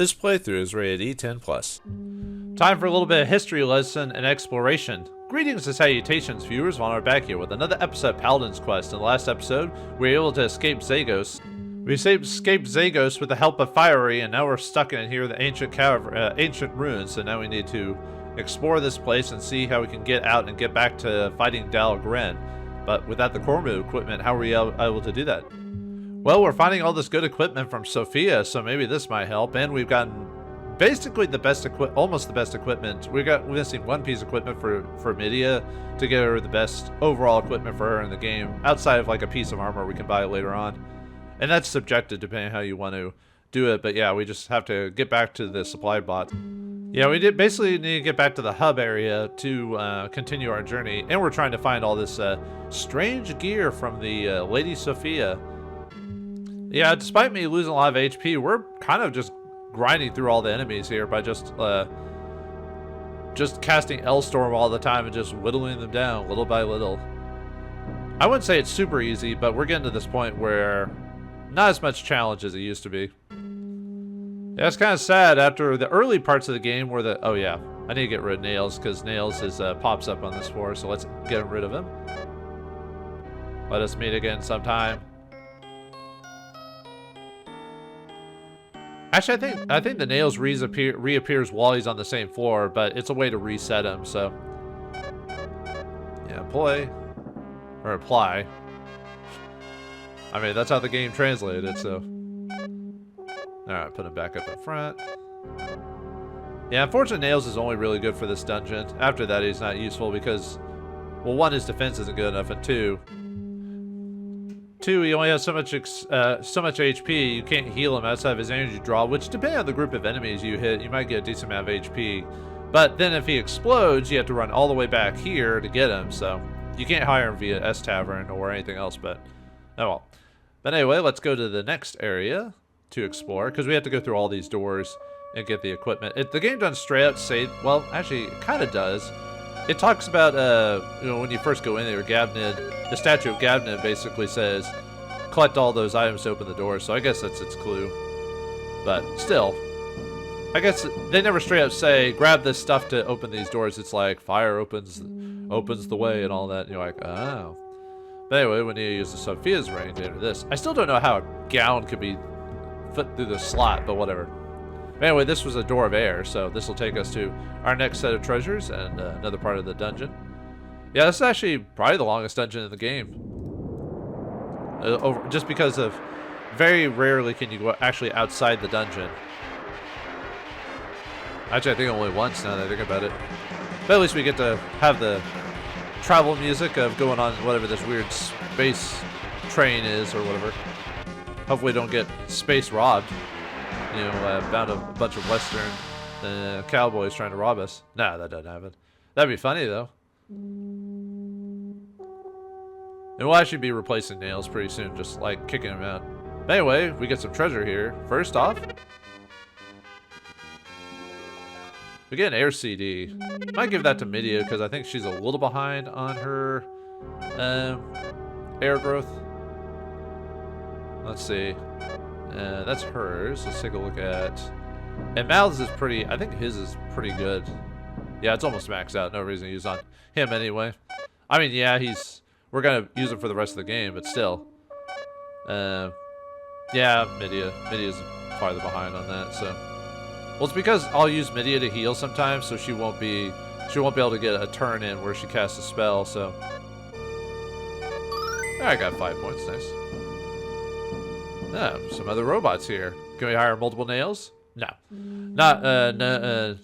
This playthrough is rated E10+. Time for a little bit of history lesson and exploration. Greetings and salutations, viewers. Vauldemare back here with another episode of Paladin's Quest. In the last episode, we were able to escape Zagos. We escaped Zagos with the help of Fiery, and now we're stuck in here, the ancient ruins. So now we need to explore this place and see how we can get out and get back to fighting Dalgren. But without the core move equipment, how are we able to do that? Well, we're finding all this good equipment from Sophia, so maybe this might help. And we've gotten basically the best almost the best equipment. We're missing one piece of equipment for Midia to get her the best overall equipment for her in the game, outside of like a piece of armor we can buy later on. And that's subjective depending on how you want to do it. But yeah, we just have to get back to the supply bot. Yeah, we basically need to get back to the hub area to continue our journey. And we're trying to find all this strange gear from the Lady Sophia. Yeah, despite me losing a lot of HP, we're kind of just grinding through all the enemies here by just casting L-Storm all the time and just whittling them down little by little. I wouldn't say it's super easy, but we're getting to this point where not as much challenge as it used to be. Yeah, it's kind of sad after the early parts of the game where oh yeah, I need to get rid of Nails because Nails pops up on this floor, so let's get rid of him. Let us meet again sometime. Actually, I think the Nails reappears while he's on the same floor, but it's a way to reset him, so. Yeah, apply. I mean, that's how the game translated it, so. Alright, put him back up in front. Yeah, unfortunately, Nails is only really good for this dungeon. After that, he's not useful because, well, one, his defense isn't good enough, and two, he only has so much HP, you can't heal him outside of his energy draw, which, depending on the group of enemies you hit, you might get a decent amount of HP. But then if he explodes, you have to run all the way back here to get him, so you can't hire him via S Tavern or anything else, but oh well. But anyway, let's go to the next area to explore, because we have to go through all these doors and get the equipment. The game doesn't straight up say, well, actually, it kind of does. It talks about, when you first go in there, the statue of Gabnid basically says, collect all those items to open the door, so I guess that's its clue. But still, I guess they never straight up say, grab this stuff to open these doors. It's like, fire opens the way and all that, and you're like, oh. But anyway, we need to use the Sophia's ring to enter this. I still don't know how a gown could be fit through the slot, but whatever. Anyway, this was a door of air, so this will take us to our next set of treasures and another part of the dungeon. Yeah, this is actually probably the longest dungeon in the game. Just because of very rarely can you go actually outside the dungeon. Actually, I think only once now that I think about it. But at least we get to have the travel music of going on whatever this weird space train is or whatever. Hopefully don't get space robbed. You know, found a bunch of Western cowboys trying to rob us. Nah, that doesn't happen. That'd be funny, though. And we'll actually be replacing Nails pretty soon, just like kicking him out. But anyway, we get some treasure here. First off, we get an air CD. Might give that to Midia, because I think she's a little behind on her air growth. Let's see. That's hers. Let's take a look at. And Mouths is pretty. I think his is pretty good. Yeah, it's almost maxed out. No reason to use on him anyway. I mean, yeah, we're gonna use him for the rest of the game, but still. Yeah, Midia's farther behind on that. So, well, it's because I'll use Midia to heal sometimes, so she won't be able to get a turn in where she casts a spell. So, I got 5 points. Nice. Some other robots here. Can we hire multiple Nails? No. No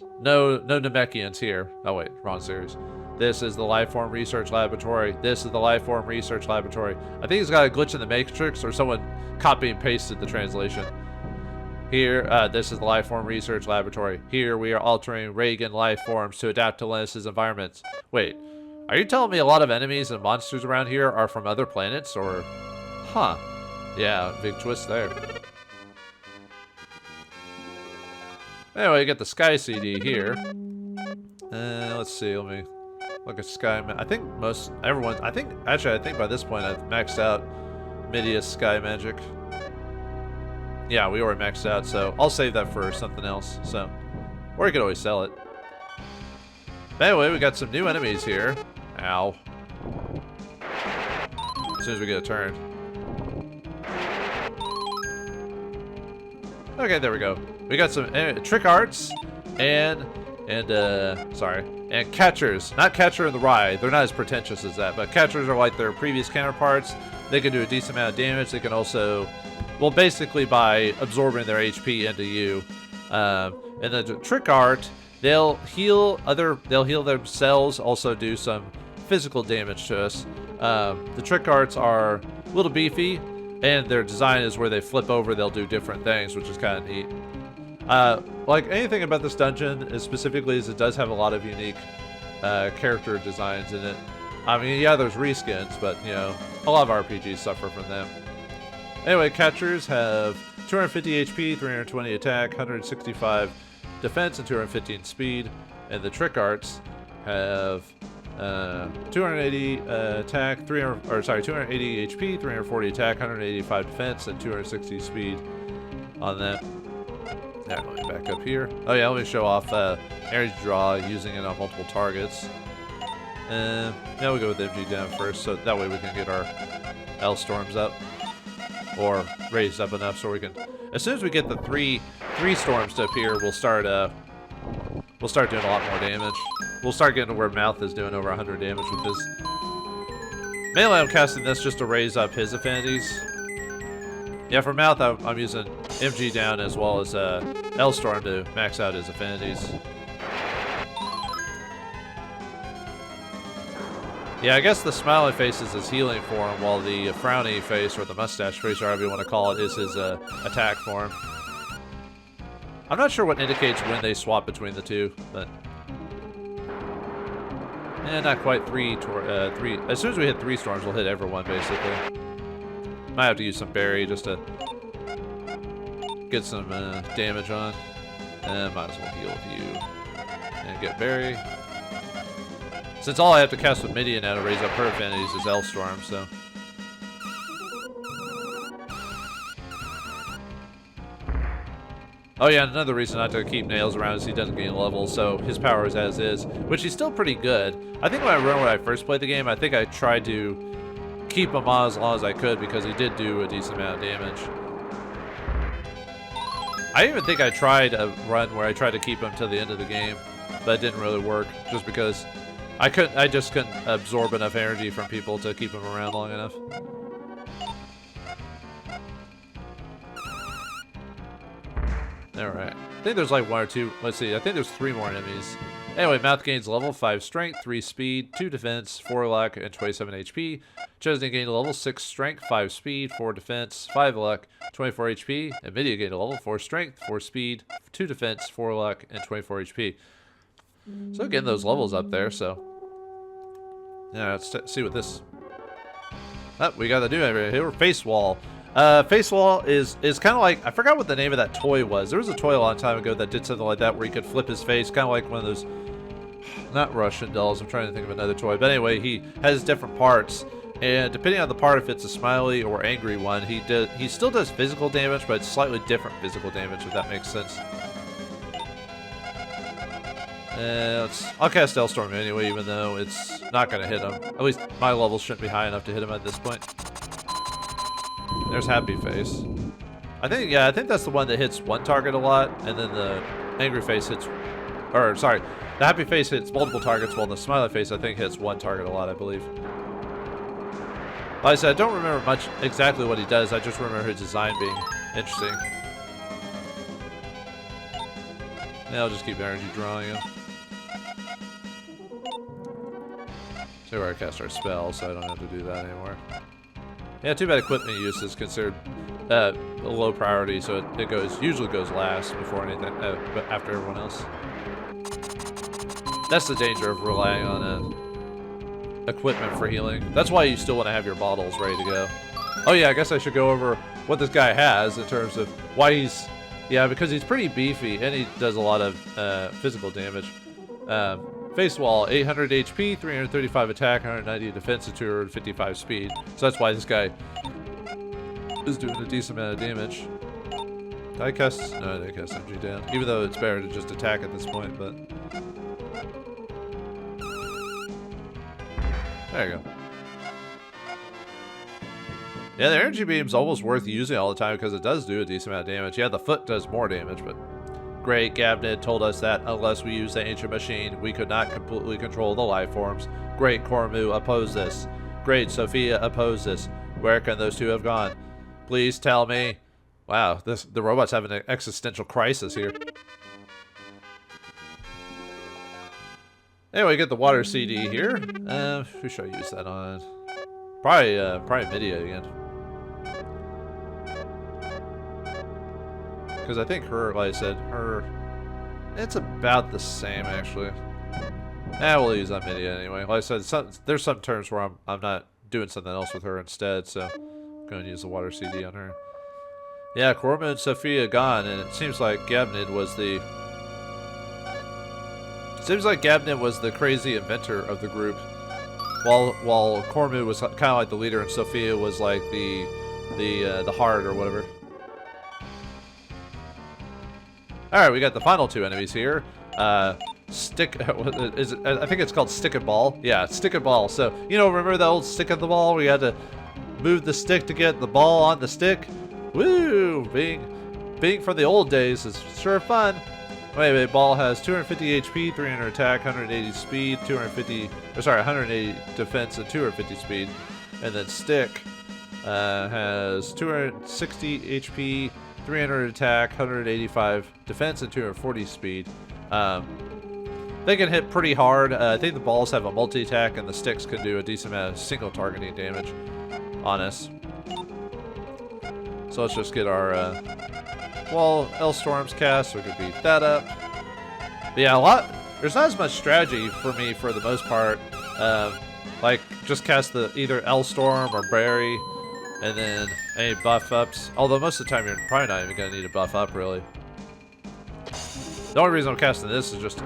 Namekians here. Oh wait, wrong series. This is the Lifeform Research Laboratory. This is the Lifeform Research Laboratory. I think it's got a glitch in the Matrix, or someone copy and pasted the translation. Here, this is the Lifeform Research Laboratory. Here we are altering Reagan life forms to adapt to Lennus' environments. Wait, are you telling me a lot of enemies and monsters around here are from other planets, or... Huh. Yeah, big twist there. Anyway, get the Sky CD here. Let's see, let me look at Sky. I think I think by this point I've maxed out Midia's Sky Magic. Yeah, we already maxed out, so I'll save that for something else. So, or you could always sell it. But anyway, we got some new enemies here. Ow. As soon as we get a turn. Okay, there we go. We got some trick arts and catchers. Not catcher in the rye. They're not as pretentious as that, but catchers are like their previous counterparts. They can do a decent amount of damage. They can also, well, basically by absorbing their HP into you. And the trick art, they'll heal themselves, also do some physical damage to us. The trick arts are a little beefy, and their design is where they flip over, they'll do different things, which is kind of neat. Like anything about this dungeon, specifically, is it does have a lot of unique character designs in it. I mean, yeah, there's reskins, but, you know, a lot of RPGs suffer from them. Anyway, catchers have 250 HP, 320 attack, 165 defense, and 215 speed. And the trick arts have 280 attack, 280 HP, 340 attack, 185 defense, and 260 speed on that. Yeah, let me back up here. Oh yeah, let me show off energy draw using it on multiple targets. Now we'll go with MG down first, so that way we can get our L storms up, or raised up enough so we can. As soon as we get the three storms to appear, we'll start doing a lot more damage. We'll start getting to where Mouth is doing over 100 damage with this. Mainly, I'm casting this just to raise up his affinities. Yeah, for Mouth, I'm using MG down as well as L storm to max out his affinities. Yeah, I guess the smiley face is his healing form, while the frowny face, or the mustache face, or however you want to call it, is his attack form. I'm not sure what indicates when they swap between the two, but... not quite three. As soon as we hit 3 storms, we'll hit everyone, basically. Might have to use some berry just to get some damage on. Might as well heal with you. And get berry. Since all I have to cast with Midian now to raise up her affinities is L Storm, so. Oh yeah, another reason not to keep Nails around is he doesn't gain levels, so his power is as is, which he's still pretty good. I think when I first played the game, I think I tried to keep him on as long as I could because he did do a decent amount of damage. I even think I tried a run where I tried to keep him till the end of the game, but it didn't really work just because I just couldn't absorb enough energy from people to keep him around long enough. Alright. I think there's like 1 or 2. Let's see. I think there's 3 more enemies. Anyway, Mouth gains level 5 strength, 3 speed, 2 defense, 4 luck, and 27 HP. Chosen gained level 6 strength, 5 speed, 4 defense, 5 luck, 24 HP. And Midia gained a level 4 strength, 4 speed, 2 defense, 4 luck, and 24 HP. So getting those levels up there, so. Yeah, let's see what this. Oh, we got the new area here. Face Wall. Face Wall is kind of like, I forgot what the name of that toy was. There was a toy a long time ago that did something like that where you could flip his face, kind of like one of those, not Russian dolls, I'm trying to think of another toy. But anyway, he has different parts, and depending on the part, if it's a smiley or angry one, he still does physical damage, but it's slightly different physical damage, if that makes sense. I'll cast Elstorm anyway, even though it's not going to hit him. At least my levels shouldn't be high enough to hit him at this point. There's Happy Face. I think that's the one that hits one target a lot, and then the Angry Face hits, or sorry, the Happy Face hits multiple targets, while the Smiley Face I think hits one target a lot, I believe. Like I said, I don't remember much exactly what he does, I just remember his design being interesting. Yeah, I'll just keep energy drawing him. So where I cast our spell, so I don't have to do that anymore. Yeah, too bad equipment use is considered a low priority, so it usually goes last before anything, after everyone else. That's the danger of relying on equipment for healing. That's why you still want to have your bottles ready to go. Oh yeah, I guess I should go over what this guy has in terms of why he's, yeah, because he's pretty beefy and he does a lot of physical damage. Face Wall, 800 HP, 335 attack, 190 defense, and 255 speed. So that's why this guy is doing a decent amount of damage. Did I cast? No, I didn't cast MG down. Even though it's better to just attack at this point, but... There you go. Yeah, the energy beam's almost worth using all the time because it does do a decent amount of damage. Yeah, the foot does more damage, but... Great, Gabnid told us that unless we use the ancient machine, we could not completely control the life forms. Great, Kormu, oppose this. Great, Sophia, oppose this. Where can those two have gone? Please tell me. Wow, the robot's having an existential crisis here. Anyway, get the water CD here. Who should I use that on? Probably Midia again. Because I think her, like I said, it's about the same actually. We'll use on Midia anyway. Like I said, there's some turns where I'm not doing something else with her instead, so I'm going to use the water CD on her. Yeah, Kormu and Sophia gone, and it seems like Gabnid was the... crazy inventor of the group, while Kormu was kind of like the leader, and Sophia was like the heart or whatever. All right, we got the final two enemies here. I think it's called Stick and Ball. Yeah, Stick and Ball. So you know, remember the old Stick and the Ball? We had to move the stick to get the ball on the stick. Woo! Being from the old days is sure fun. Wait, ball has 250 HP, 300 attack, 180 speed, 180 defense, and 250 speed. And then stick has 260 HP, 300 attack, 185 defense, and 240 speed. They can hit pretty hard. I think the balls have a multi-attack, and the sticks can do a decent amount of single targeting damage on us. So let's just get our L-Storms cast so we can beat that up. But yeah, there's not as much strategy for me for the most part. Like, just cast either L-Storm or Berry, and then any buff ups. Although most of the time you're probably not even going to need a buff up, really. The only reason I'm casting this is just to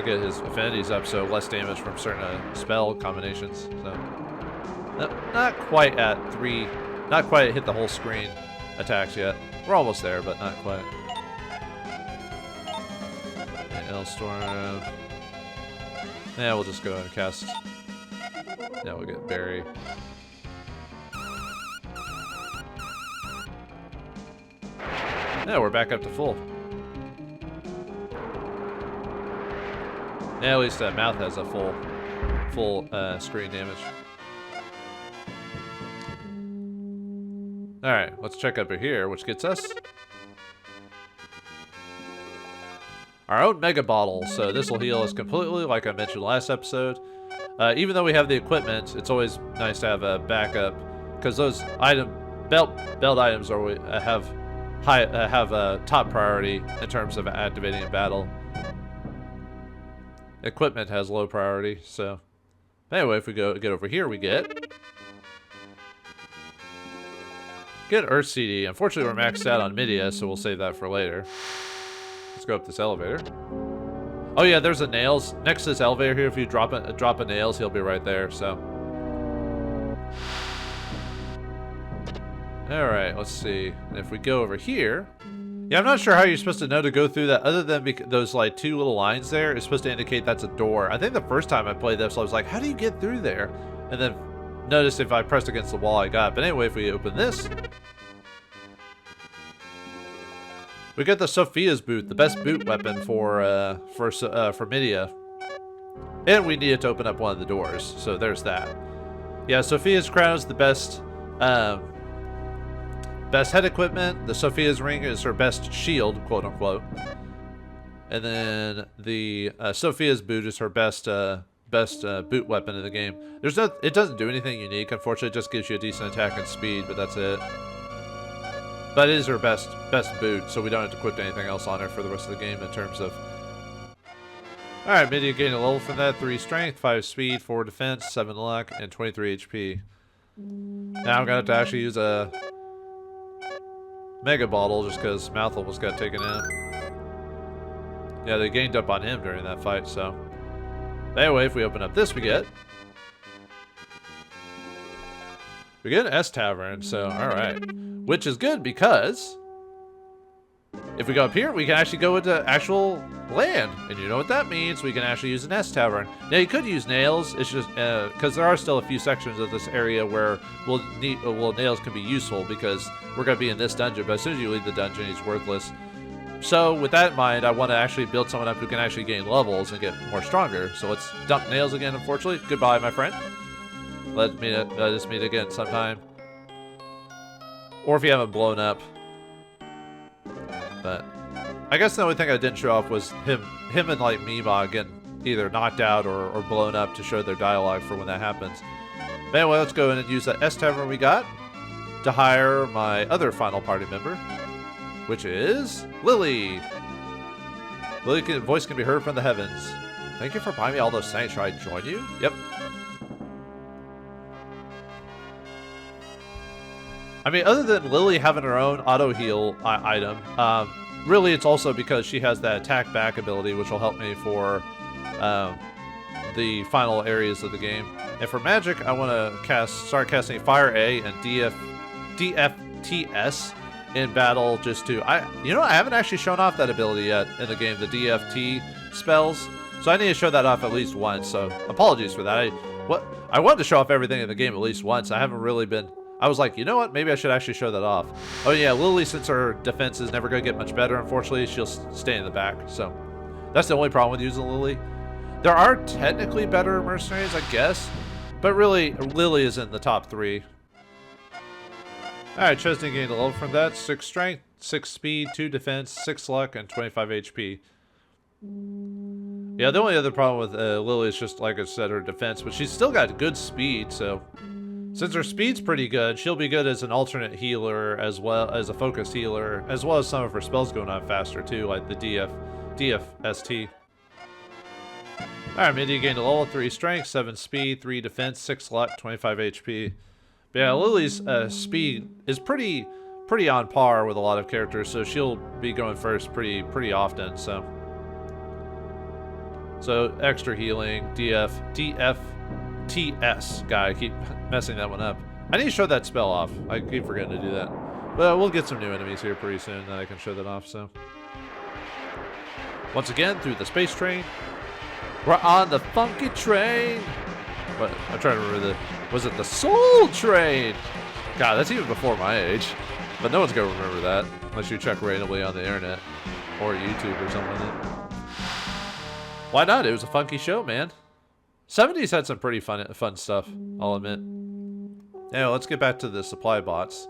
get his affinities up, so less damage from certain spell combinations. So not quite at 3, not quite hit the whole screen attacks yet. We're almost there, but not quite. And L-Storm. Yeah, we'll just go and cast. Yeah, we'll get Berry. Yeah, we're back up to full. Yeah, at least that mouth has a full screen damage. Alright, let's check over here, which gets us our own Mega Bottle. So this will heal us completely, like I mentioned last episode. Even though we have the equipment, it's always nice to have a backup, because those belt items have top priority in terms of activating in battle. Equipment has low priority. So anyway, if we get over here, we get Earth CD. Unfortunately, we're maxed out on Midia, so we'll save that for later. Let's go up this elevator. Oh yeah, there's a nails next to this elevator here. If you drop a nails, he'll be right there. So, all right, let's see. And if we go over here, yeah, I'm not sure how you're supposed to know to go through that, other than those like 2 little lines there is supposed to indicate that's a door. I think the first time I played this, I was like, how do you get through there? And then notice if I pressed against the wall, I got it. But anyway, if we open this, we get the Sophia's boot, the best boot weapon for Midia, and we needed to open up one of the doors. So there's that. Yeah, Sophia's crown is the best head equipment. The Sophia's ring is her best shield, quote unquote, and then the Sophia's boot is her best boot weapon in the game. It doesn't do anything unique, unfortunately. It just gives you a decent attack and speed, but that's it. But it is her best boot, so we don't have to equip anything else on her for the rest of the game in terms of... Alright, Midia gained a level from that. 3 strength, 5 speed, 4 defense, 7 luck, and 23 HP. Now I'm going to have to actually use a Mega Bottle just because Mouth almost got taken out. Yeah, they gained up on him during that fight, so... Anyway, if we open up this, we get an S Tavern, so alright. Which is good because if we go up here, we can actually go into actual land. And you know what that means? We can actually use an S Tavern. Now, you could use nails. It's just because there are still a few sections of this area where nails can be useful because we're going to be in this dungeon. But as soon as you leave the dungeon, he's worthless. So with that in mind, I want to actually build someone up who can actually gain levels and get more stronger. So let's dump nails again, unfortunately. Goodbye, my friend. Let us meet again sometime. Or if you haven't blown up. But I guess the only thing I didn't show off was him and like Mima getting either knocked out or blown up to show their dialogue for when that happens. But anyway, let's go in and use that S Tavern we got to hire my other final party member, which is Lily. Lily's voice can be heard from the heavens. Thank you for buying me all those things. Should I join you? Yep. I mean, other than Lily having her own auto heal item, really it's also because she has that attack back ability, which will help me for the final areas of the game. And for magic, I want to start casting Fire A and DFTS in battle just to... I haven't actually shown off that ability yet in the game, the DFT spells. So I need to show that off at least once, so apologies for that. I wanted to show off everything in the game at least once. I haven't really been... I was like, you know what? Maybe I should actually show that off. Oh yeah, Lily, since her defense is never going to get much better, unfortunately, she'll stay in the back. So that's the only problem with using Lily. There are technically better mercenaries, I guess. But really, Lily is in the top 3. Alright, Chesney gained a level from that. 6 strength, 6 speed, 2 defense, 6 luck, and 25 HP. Yeah, the only other problem with Lily is just, like I said, her defense. But she's still got good speed, so... Since her speed's pretty good, she'll be good as an alternate healer as well as a focused healer, as well as some of her spells going on faster too, like the DFST. Alright, Mindy gained a level, 3 strength, 7 speed, 3 defense, 6 luck, 25 HP. But yeah, Lily's speed is pretty on par with a lot of characters, so she'll be going first pretty often, so extra healing, DFTS guy, I keep messing that one up. I need to show that spell off. I keep forgetting to do that. But we'll get some new enemies here pretty soon that I can show that off, so. Once again, through the space train. We're on the funky train. But I'm trying to remember was it the soul train? God, that's even before my age. But no one's gonna remember that unless you check randomly on the internet or YouTube or something like that. Why not? It was a funky show, man. 70s had some pretty fun stuff, I'll admit. Now, let's get back to the supply bots.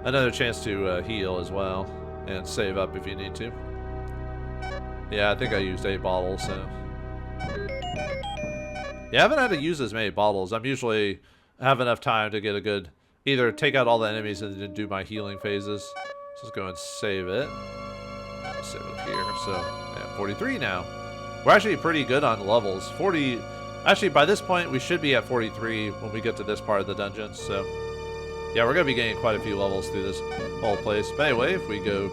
Another chance to heal as well, and save up if you need to. Yeah, I think I used 8 bottles, so... Yeah, I haven't had to use as many bottles. I'm usually have enough time to get a good... Either take out all the enemies and then do my healing phases. So let's go and save it. I'll save it here, so... Yeah, 43 now. We're actually pretty good on levels. 40... Actually, by this point, we should be at 43 when we get to this part of the dungeon, so... Yeah, we're going to be getting quite a few levels through this whole place. But anyway, if we go...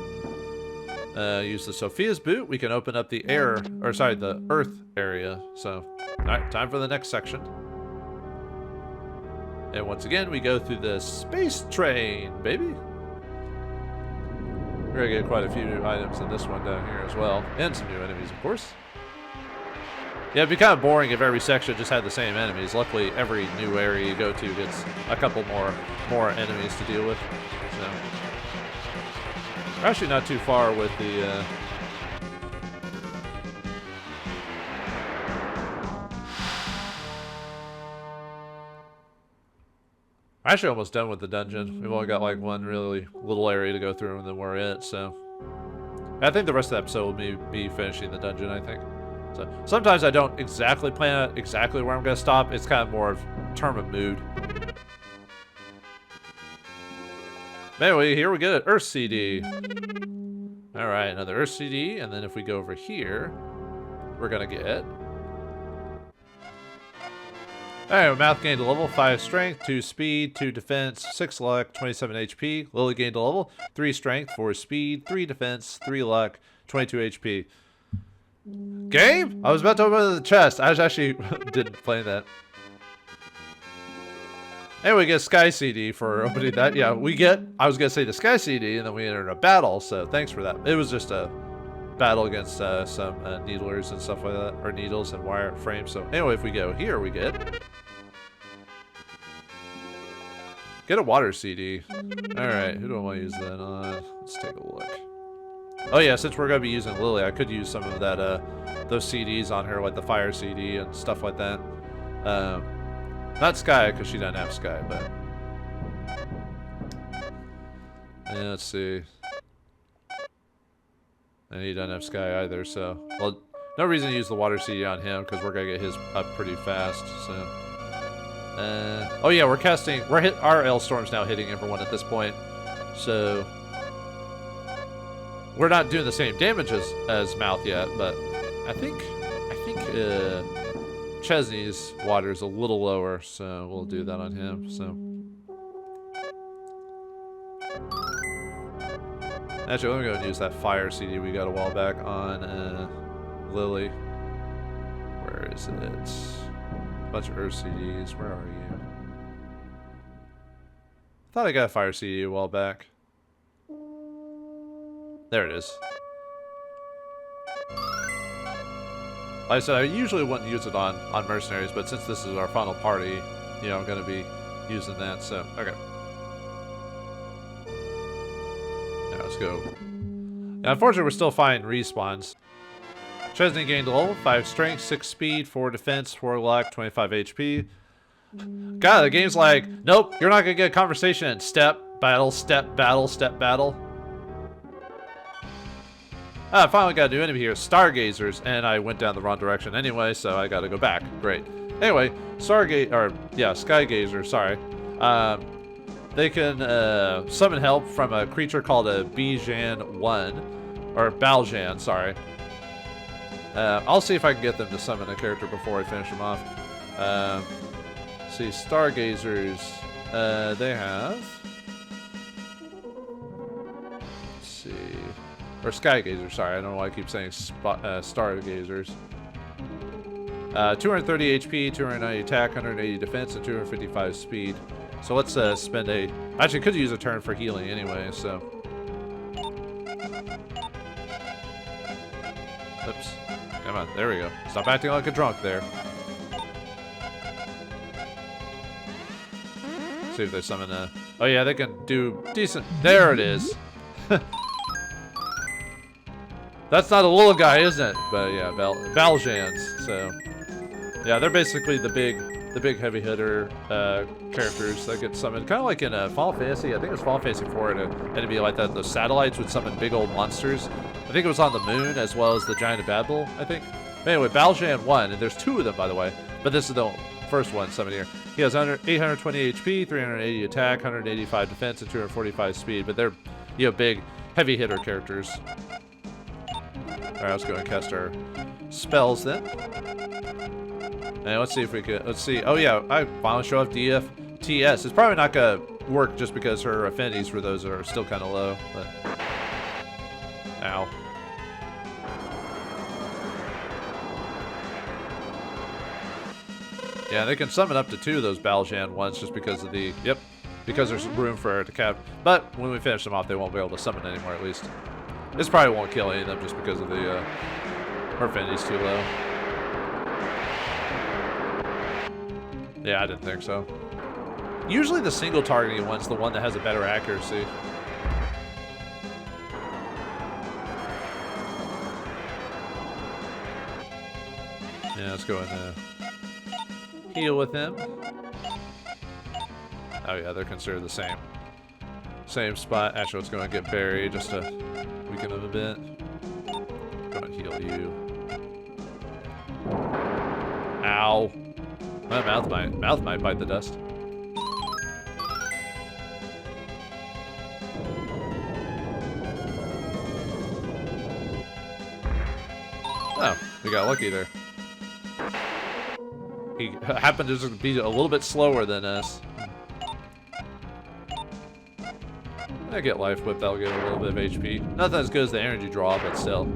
use the Sophia's boot, we can open up the the earth area. So, alright, time for the next section. And once again, we go through the space train, baby! We're going to get quite a few new items in this one down here as well. And some new enemies, of course. Yeah, it'd be kind of boring if every section just had the same enemies. Luckily, every new area you go to gets a couple more enemies to deal with. So, we're actually not too far with the... We're actually almost done with the dungeon. We've only got like one really little area to go through and then we're it, so... I think the rest of the episode will be finishing the dungeon, I think. So sometimes I don't exactly plan out exactly where I'm going to stop. It's kind of more of term of mood. Anyway, here we go. Earth CD. Alright, another Earth CD. And then if we go over here, we're going to get... Alright, Mouth gained a level, 5 strength, 2 speed, 2 defense, 6 luck, 27 HP. Lily gained a level, 3 strength, 4 speed, 3 defense, 3 luck, 22 HP. Game? I was about to open the chest. I was actually didn't play that. Anyway, we get Sky CD for opening that. Yeah, we get, I was going to say the Sky CD, and then we entered a battle, so thanks for that. It was just a battle against some needlers and stuff like that, or needles and wire frames. So anyway, if we go here, we get a water CD. Alright, who do I want to use that on? Let's take a look. Oh yeah, since we're going to be using Lily, I could use some of that, those CDs on her, like the fire CD and stuff like that. Not Sky, because she doesn't have Sky, but... Yeah, let's see. And he doesn't have Sky either, so... Well, no reason to use the water CD on him, because we're going to get his up pretty fast, so... oh yeah, our L-Storm's now hitting everyone at this point, so... We're not doing the same damage as Mouth yet, but I think Chesney's water is a little lower, so we'll do that on him. So actually, let me go and use that fire CD we got a while back on Lily. Where is it? A bunch of Earth CDs. Where are you? I thought I got a fire CD a while back. There it is. Like I said, I usually wouldn't use it on mercenaries, but since this is our final party, you know, I'm going to be using that, so, okay. Now let's go. Now, unfortunately, we're still finding respawns. Chesney gained level, 5 strength, 6 speed, 4 defense, 4 luck, 25 HP. God, the game's like, nope, you're not going to get a conversation. Step, battle, step, battle, step, battle. I finally got a new enemy here, Stargazers, and I went down the wrong direction anyway, so I gotta go back. Great. Anyway, Skygazer, sorry. They can summon help from a creature called a Bijan 1, or Baljan, sorry. I'll see if I can get them to summon a character before I finish them off. See, Stargazers, they have... Let's see... Or Skygazers, sorry. I don't know why I keep saying Stargazers. 230 HP, 290 attack, 180 defense, and 255 speed. So let's spend a... Actually, could use a turn for healing anyway, so... Oops. Come on, there we go. Stop acting like a drunk there. See if they summon a... Oh yeah, they can do decent... There it is! That's not a little guy, isn't it? But yeah, Baljans. So yeah, they're basically the big heavy hitter characters that get summoned, kind of like in Final Fantasy. I think it was Final Fantasy 4, and it'd be like that. The satellites would summon big old monsters. I think it was on the moon as well as the Giant of Babel, I think. But anyway, Baljan 1, and there's 2 of them by the way. But this is the first one summoned here. He has 820 HP, 380 attack, 185 defense, and 245 speed. But they're, you know, big heavy hitter characters. Alright, let's go and cast our spells then. And let's see if we could, let's see. Oh yeah, I finally show off DFTS. It's probably not gonna work just because her affinities for those are still kind of low, but... Ow. Yeah, they can summon up to 2 of those Baljan ones just because of the, yep, because there's room for her to cap. But when we finish them off, they won't be able to summon anymore at least. This probably won't kill any of them just because of the, her affinity's too low. Yeah, I didn't think so. Usually the single targeting one's the one that has a better accuracy. Yeah, let's go and heal with him. Oh yeah, they're considered the same spot. Actually, let's go and get buried just to weaken him a bit. Go and heal you. Ow. My mouth might bite the dust. Oh, we got lucky there. He happened to just be a little bit slower than us. I get life whip, that'll get a little bit of HP. Nothing as good as the energy draw, but still.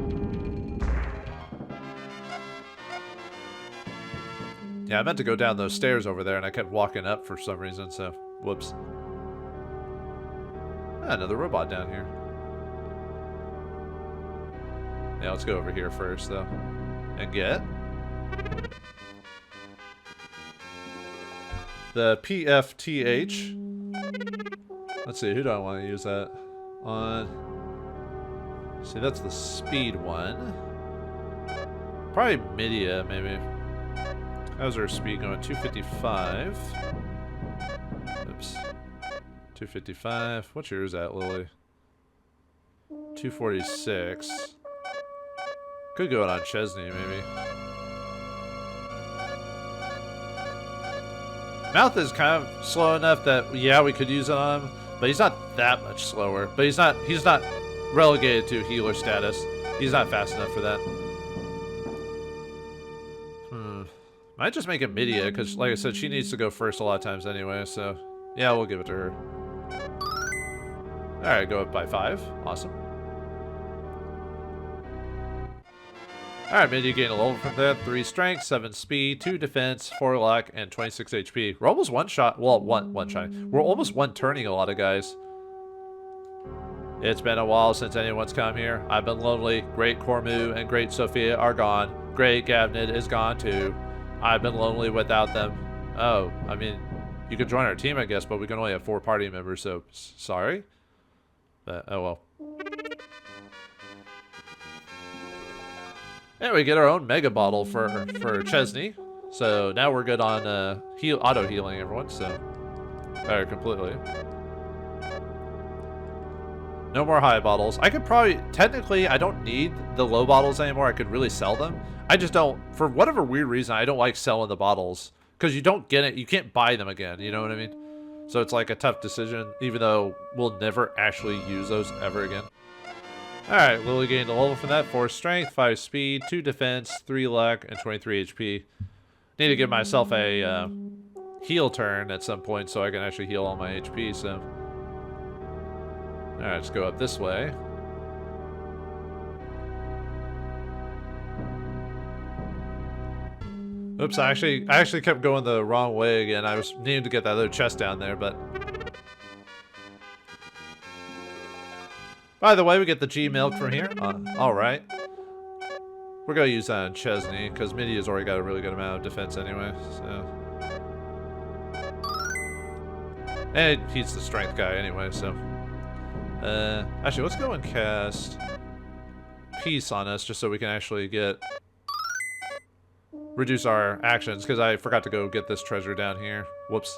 Yeah, Yeah, I meant to go down those stairs over there, and I kept walking up for some reason, so whoops. Ah, another robot down here. Yeah, let's go over here first, though. And get the PFTH. Let's see, who do I want to use that on? See, that's the speed one. Probably Midia, maybe. How's our speed going? 255. Oops. 255. What's yours at, Lily? 246. Could go on Chesney, maybe. Mouth is kind of slow enough that, yeah, we could use it on him, but he's not that much slower. But he's not relegated to healer status. He's not fast enough for that. Might just make it Midia, because like I said, she needs to go first a lot of times anyway, so yeah, we'll give it to her. Alright, go up by 5. Awesome. Alright, Midia gain a level from that. 3 strength, 7 speed, 2 defense, 4 luck, and 26 HP. We're almost one shot. Well, one shot. We're almost one turning a lot of guys. It's been a while since anyone's come here. I've been lonely. Great Cormu and Great Sophia are gone. Great Gavnid is gone too. I've been lonely without them. Oh, I mean, you could join our team, I guess, but we can only have 4 party members, so sorry. But, oh well. And we get our own mega bottle for Chesney. So now we're good on auto healing everyone, so completely. No more high bottles. I could probably, technically, I don't need the low bottles anymore. I could really sell them. I just don't, for whatever weird reason, I don't like selling the bottles. Because you don't get it, you can't buy them again, you know what I mean? So it's like a tough decision, even though we'll never actually use those ever again. Alright, Lily gained a level from that. 4 strength, 5 speed, 2 defense, 3 luck, and 23 HP. Need to give myself a heal turn at some point so I can actually heal all my HP, so... Alright, let's go up this way. Oops, I actually kept going the wrong way again. I was needing to get that other chest down there, but... By the way, we get the G milk from here. Alright. We're gonna use that on Chesney, because Midia's already got a really good amount of defense anyway, so... And he's the strength guy anyway, so... Actually, let's go and cast Peace on us, just so we can actually reduce our actions, because I forgot to go get this treasure down here. Whoops.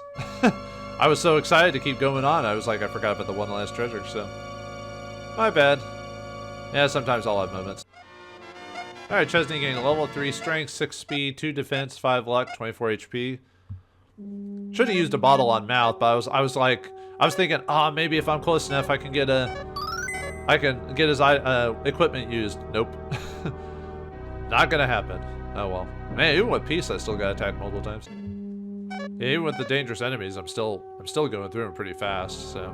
I was so excited to keep going on, I was like, I forgot about the one last treasure, so... My bad. Yeah, sometimes I'll have moments. Alright, Chesney gained a level 3 strength, 6 speed, 2 defense, 5 luck, 24 HP. Should have used a bottle on Mouth, but I was thinking, maybe if I'm close enough, I can get his equipment used. Nope. Not gonna happen. Oh well. Man, even with Peace, I still got attacked multiple times. Yeah, even with the dangerous enemies, I'm still going through them pretty fast. So.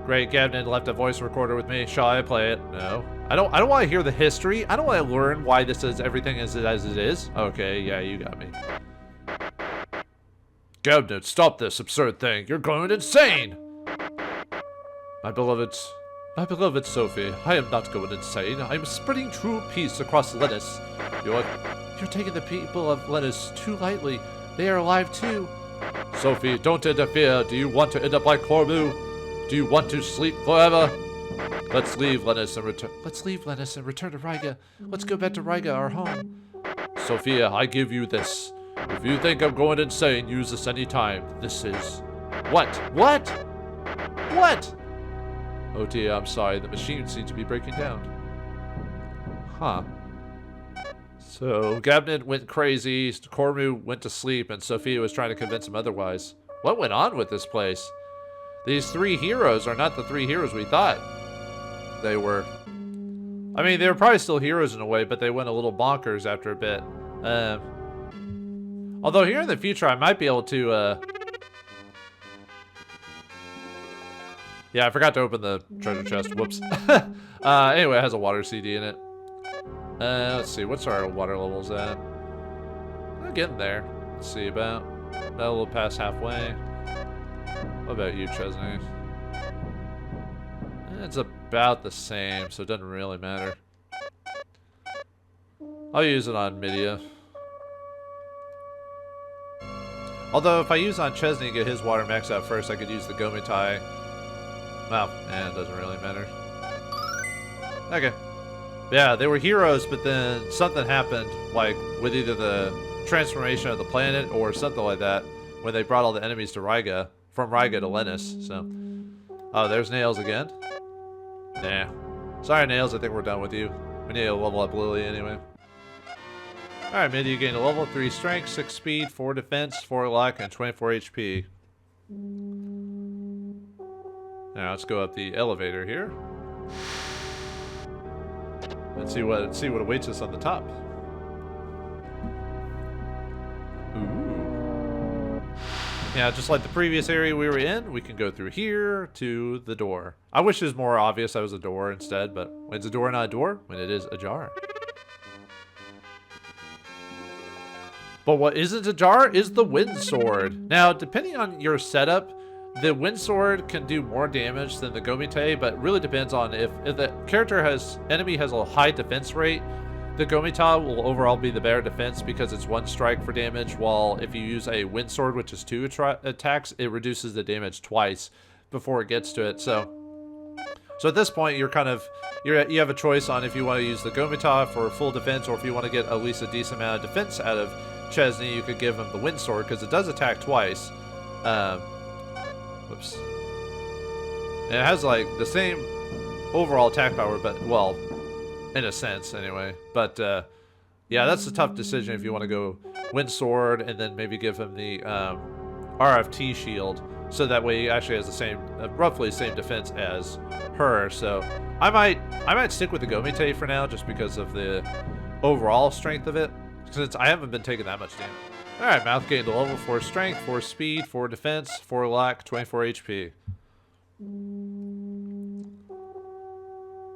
Great, Gavnid left a voice recorder with me. Shall I play it? No. I don't want to hear the history. I don't want to learn why this is everything as it is. Okay, yeah, you got me. Gavnid, stop this absurd thing. You're going insane! My beloved Sophie, I am not going insane. I am spreading true peace across Lennus. You're taking the people of Lennus too lightly. They are alive too. Sophie, don't interfere. Do you want to end up like Cormu? Do you want to sleep forever? Let's leave Lennus and return. Let's leave Lennus and return to Riga. Let's go back to Riga, our home. Sophia, I give you this. If you think I'm going insane, use this any time. This is... What? What? What? Oh dear, I'm sorry. The machine seems to be breaking down. Huh. So, Gavnid went crazy, Cormu went to sleep, and Sophia was trying to convince him otherwise. What went on with this place? These 3 heroes are not the 3 heroes we thought they were. I mean, they were probably still heroes in a way, but they went a little bonkers after a bit. Although here in the future, I might be able to, Yeah, I forgot to open the treasure chest. Whoops. Anyway, it has a water CD in it. Let's see, what's our water levels at? Getting there. Let's see, about a little past halfway. What about you, Chesney? It's about the same, so it doesn't really matter. I'll use it on Midia. Although, if I use on Chesney and get his water max out first, I could use the Gomitai. Well, it doesn't really matter. Okay. Yeah, they were heroes, but then something happened, like, with either the transformation of the planet or something like that, when they brought all the enemies to Riga, from Riga to Lennus, so. Oh, there's Nails again. Nah. Sorry, Nails, I think we're done with you. We need to level up Lily anyway. Alright, Mid, you gain a level 3 strength, 6 speed, 4 defense, 4 luck, and 24 HP. Now let's go up the elevator here. And see what awaits us on the top. Ooh. Yeah, just like the previous area we were in, we can go through here to the door. I wish it was more obvious I was a door instead, but when it's a door, not a door, when it is ajar. But what isn't ajar is the wind sword. Now, depending on your setup, the wind sword can do more damage than the Gomite, but it really depends on if the enemy has a high defense rate, the Gomita will overall be the better defense because it's 1 strike for damage, while if you use a wind sword, which is 2 attacks, it reduces the damage twice before it gets to it. So at this point, you have a choice on if you want to use the Gomita for full defense, or if you want to get at least a decent amount of defense out of Chesney, you could give him the wind sword because it does attack twice. Whoops. And it has like the same overall attack power, but well, in a sense anyway. But yeah, that's a tough decision if you want to go wind sword and then maybe give him the RFT shield, so that way he actually has the same, roughly the same defense as her. So I might stick with the Gomite for now, just because of the overall strength of it, since I haven't been taking that much damage. Alright, Mouth gained a level 4 strength, 4 speed, 4 defense, 4 luck, 24 HP.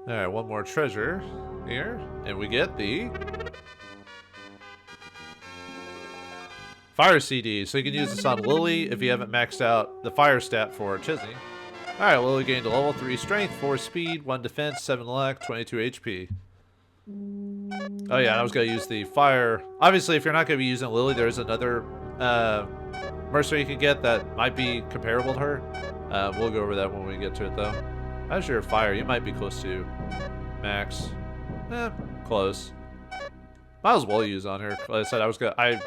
Alright, one more treasure here, and we get the Fire CD. So you can use this on Lily if you haven't maxed out the fire stat for Chesney. Alright, Lily gained a level 3 strength, 4 speed, 1 defense, 7 luck, 22 HP. Oh yeah, I was going to use the fire. Obviously, if you're not going to be using Lily, there's another mercenary you can get that might be comparable to her. We'll go over that when we get to it, though. How's your fire? You might be close to max. Close. Might as well use on her. Like I said,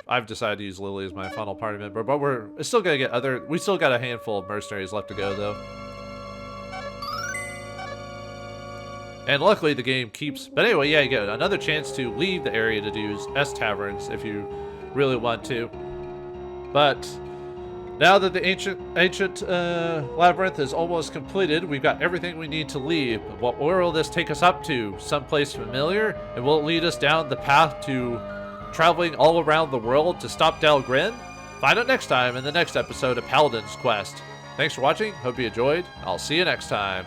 I've decided to use Lily as my final party member, but we're still going to get we still got a handful of mercenaries left to go, though. And luckily the game keeps... But anyway, yeah, you get another chance to leave the area to do S taverns if you really want to. But now that the ancient labyrinth is almost completed, we've got everything we need to leave. What will this take us up to? Someplace familiar? And will it lead us down the path to traveling all around the world to stop Dalgren? Find out next time in the next episode of Paladin's Quest. Thanks for watching. Hope you enjoyed. I'll see you next time.